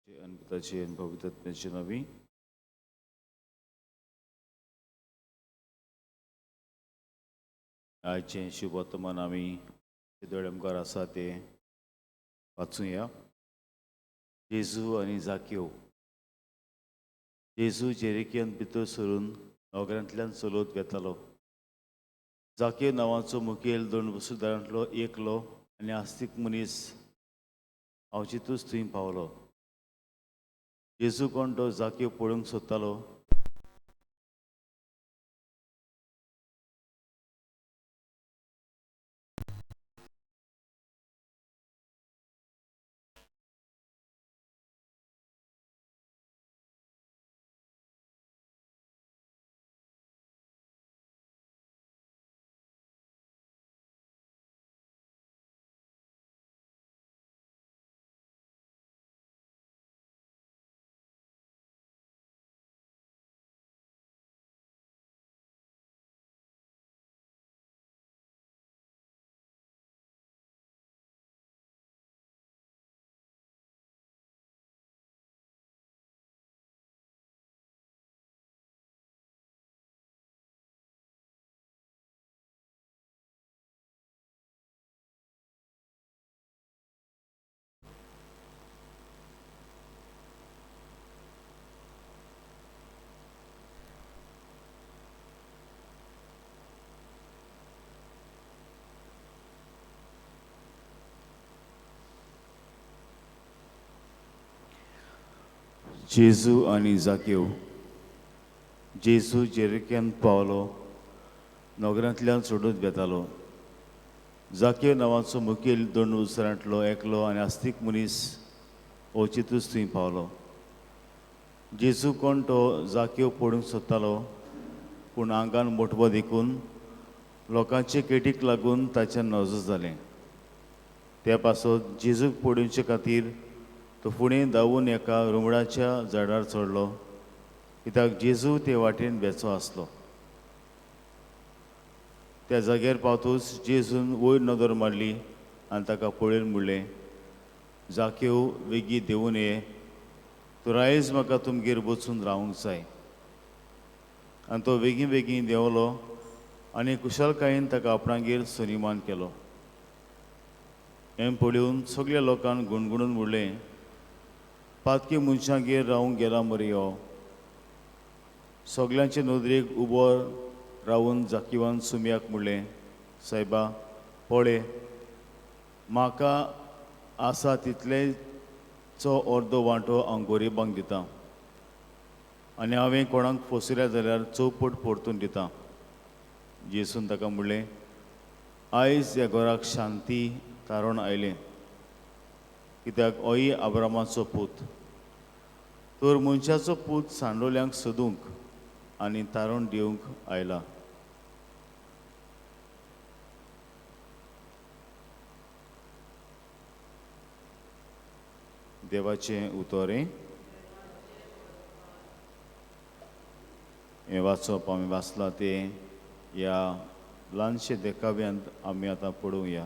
आणि पिताची आणि पवित्रात्म्याची नावी. आयचे शुभ वर्तमान आमी दोळेमकार आसा ते वाचूया. जेजू आनी जाक्यो. जेजू जेरिकेन भितर सरून नोगरांतल्यान चलत वेतालो. जाक्यो नांवाचो मुखेल 2 वसुदारांतलो एकलो आनी आस्तीक मनीस अवचितूच थंय पावलो. जेजू कोण तो जाक्यो पळोवंक सोदतालो. जेजू आनी जाक्यो. जेजू जेरिकेन पावलो. नोगरांतल्यान सोडून वेतालो. जाक्यो नांवाचो मुखेल 2 वसुदारांतलो एकलो आनी आस्तीक मनीस अवचितूच थंय पावलो. जेजू कोण तो जाक्यो पळोवंक सोदतालो, पूण आंगान मोटवो देखून लोकांचे केटीक लागून ताचें नजो जालें. त्या पासत जेजूक पळोवचे खातीर तो फुडें धांवून एका रुमडाच्या झाडार चडलो, कित्याक जेजू ते वाटेन वेचो आसलो. त्या जाग्यार पावतूच जेजून वयर नदर मारली आनी ताका पळयन म्हणलें, जाक्यो बेगीन देंवून ये, तूं आयज म्हाका तुमगेर वचून रावंक जाय. आनी तो बेगीन बेगीन देंवलो आनी कुशलकायेन ताका आपणागेर सनिमान केलो. हें पळोवन सगळ्या लोकांक गुणगुणून म्हणलें, पातकी मनशांगेर रावंक गेला मरे हो. सगल्यांचे नदरेक उबो रावून जाकिवान सुमयाक म्हणलें, सायबा पळय, म्हाका आसा तितलेचो अर्दो वांटो हांव गोरिबांक दितां, आनी हांवें कोणाक फसयल्या जाल्यार चौपट परतून दितां. जेजून ताका म्हणलें, आयज ह्या घराक शांती तारण आयलें, कित्याक होय अब्रामाचो पूत. तर मनशाचो पूत सांडोल्यांक सोदूंक आनी तारण दिवंक आयला. देवाचें उतोरें. हें वाचप आमी वाचलां तें ह्या ल्हानशे देखाव्यांत आमी आतां पळोवया.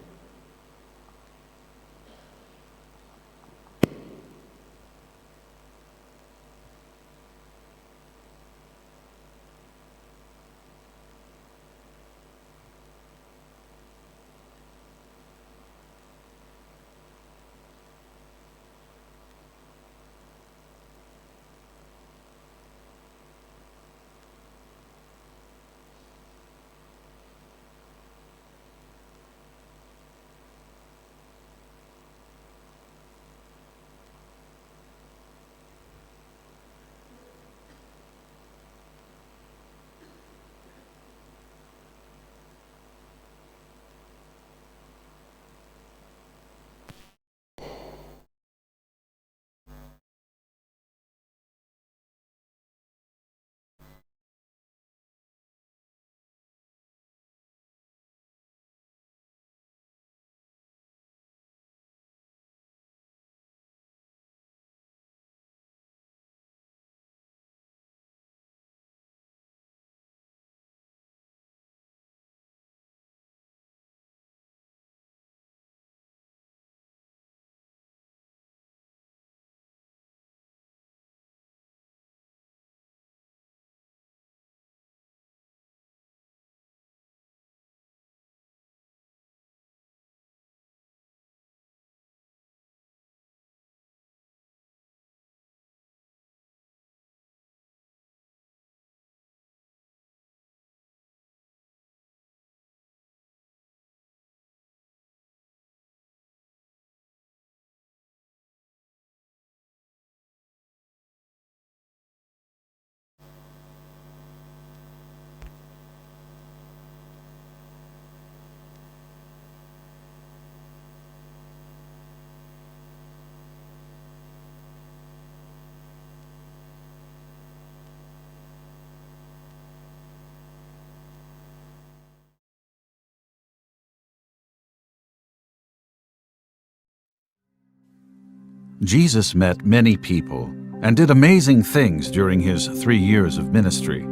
Jesus met many people and did amazing things during his 3 years of ministry.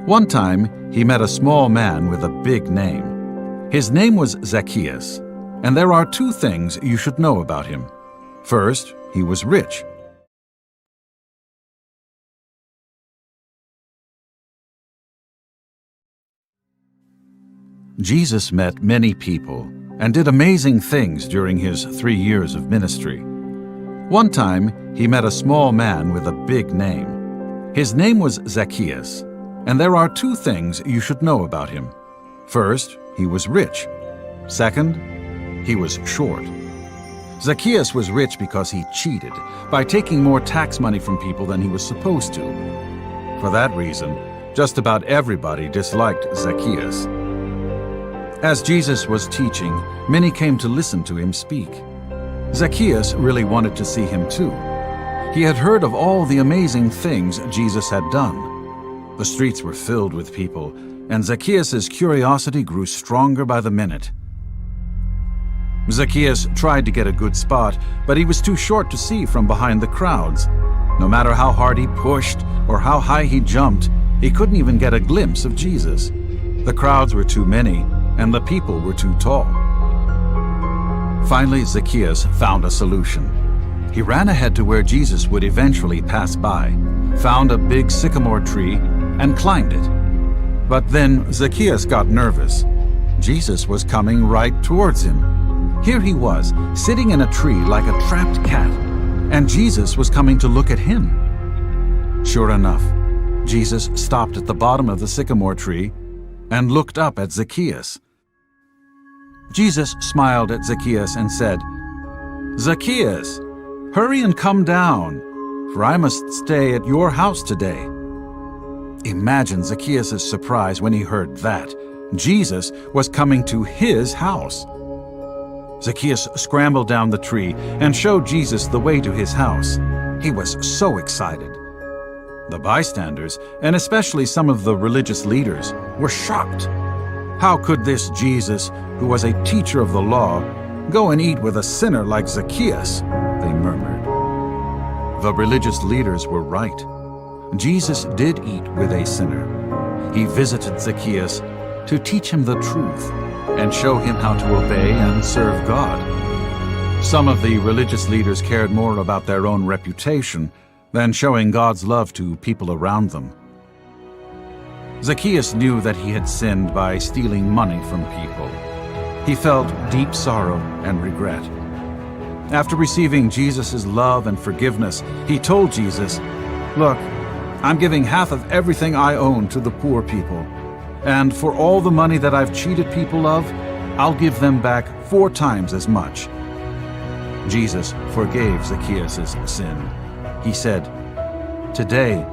One time, he met a small man with a big name. His name was Zacchaeus, and there are 2 things you should know about him. First, he was rich. Jesus met many people and did amazing things during his 3 years of ministry. One time, he met a small man with a big name. His name was Zacchaeus, and there are 2 things you should know about him. First, he was rich. Second, he was short. Zacchaeus was rich because he cheated by taking more tax money from people than he was supposed to. For that reason, just about everybody disliked Zacchaeus. As Jesus was teaching, many came to listen to him speak. Zacchaeus really wanted to see him too. He had heard of all the amazing things Jesus had done. The streets were filled with people, and Zacchaeus' curiosity grew stronger by the minute. Zacchaeus tried to get a good spot, but he was too short to see from behind the crowds. No matter how hard he pushed or how high he jumped, he couldn't even get a glimpse of Jesus. The crowds were too many, and the people were too tall. Finally, Zacchaeus found a solution. He ran ahead to where Jesus would eventually pass by, found a big sycamore tree, and climbed it. But then Zacchaeus got nervous. Jesus was coming right towards him. Here he was, sitting in a tree like a trapped cat, and Jesus was coming to look at him. Sure enough, Jesus stopped at the bottom of the sycamore tree and looked up at Zacchaeus. Jesus smiled at Zacchaeus and said, "Zacchaeus, hurry and come down, for I must stay at your house today." Imagine Zacchaeus' surprise when he heard that. Jesus was coming to his house. Zacchaeus scrambled down the tree and showed Jesus the way to his house. He was so excited. The bystanders, and especially some of the religious leaders, were shocked. How could this Jesus, who was a teacher of the law, go and eat with a sinner like Zacchaeus? They murmured. The religious leaders were right. Jesus did eat with a sinner. He visited Zacchaeus to teach him the truth and show him how to obey and serve God. Some of the religious leaders cared more about their own reputation than showing God's love to people around them. Zacchaeus knew that he had sinned by stealing money from people. He felt deep sorrow and regret. After receiving Jesus' love and forgiveness, he told Jesus, "Look, I'm giving half of everything I own to the poor people, and for all the money that I've cheated people of, I'll give them back 4 times as much." Jesus forgave Zacchaeus' sin. He said, "Today,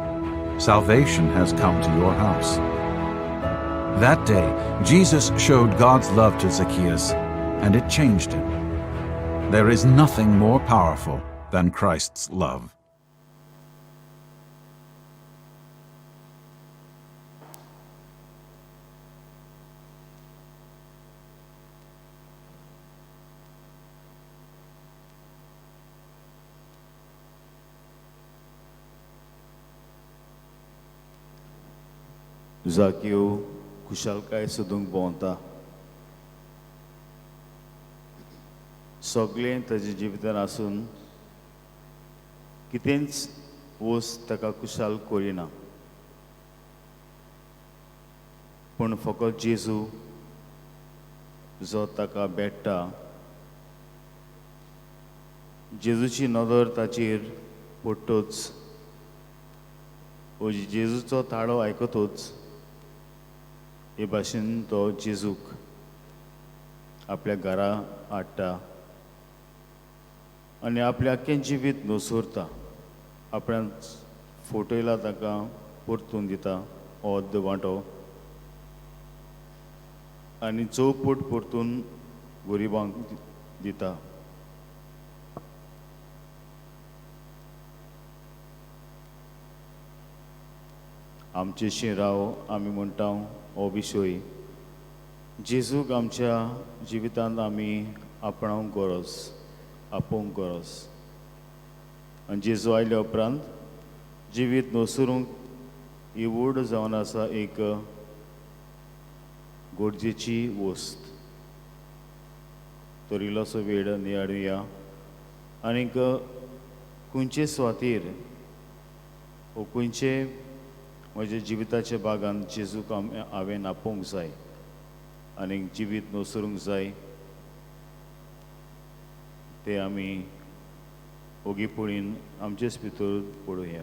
salvation has come to your house." That day, Jesus showed God's love to Zacchaeus, and it changed him. There is nothing more powerful than Christ's love. जाकेव खुशालकाय सोदूंक भोंवता. सगळें ताजे जिवितान आसून कितेंच वस्त ताका खुशाल करिना. पूण फकत जेजू जो ताका भेटता, जेजूची नदर ताचेर पडटोच, जेजूचो ताळो आयकतोच, हे भाशेन तो जेजूक आपल्या घरा हाडटा आनी आपलें आख्खें जिवीत न्हसोरता. आपणान फोटयला ताका परतून दिता अर्द वांटो आनी चौपट परतून गरिबांक दिता. आमचे शिराव आमी म्हणटा हो विशय जेजूक आमच्या जिवितांत आमी आपणावंक गरज, आपोवंक गरज. आनी जेजू आयल्या उपरांत जिवीत न्हसरूंक ही वूड जावन आसा एक गरजेची वस्त. तर इल्लोसो वेळ नियाडुया आनीक खंयचे सुवातेर वो खंयचे म्हज्या जिविताच्या भागांत जेजूक हांवें आपोवंक जाय आनीक जिवीत न्हसरूंक जाय ते आमी ओगीपणीन आमचेच भितर पळोवया.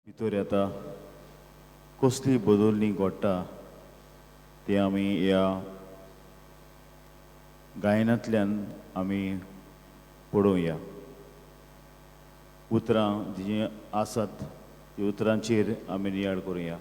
भितर येता कसली बदलणी घडटा ते आमी ह्या गायनांतल्यान आमी पळोवया. उतरां जीं आसात ती उतरांचेर आमी नियाळ करुया.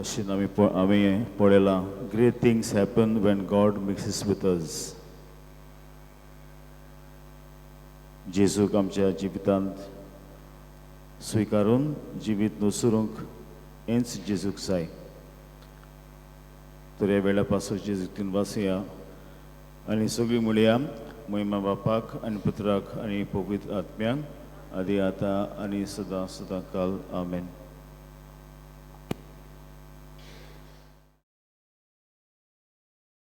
भाशेन आमी पळयलां, great things happen when God mixes with us. जेजूक आमच्या जिवितांत स्विकारून जिवीत नुसरूंक हेंच जेजूक जाय. तर ह्या वेळा पासून जेजूक वाचया आनी सगळीं म्हणया, महिमा बापाक आनी पुत्राक आनी पवित्र आत्म्यांक आदी आतां आनी सदां सदां काल. आमेन.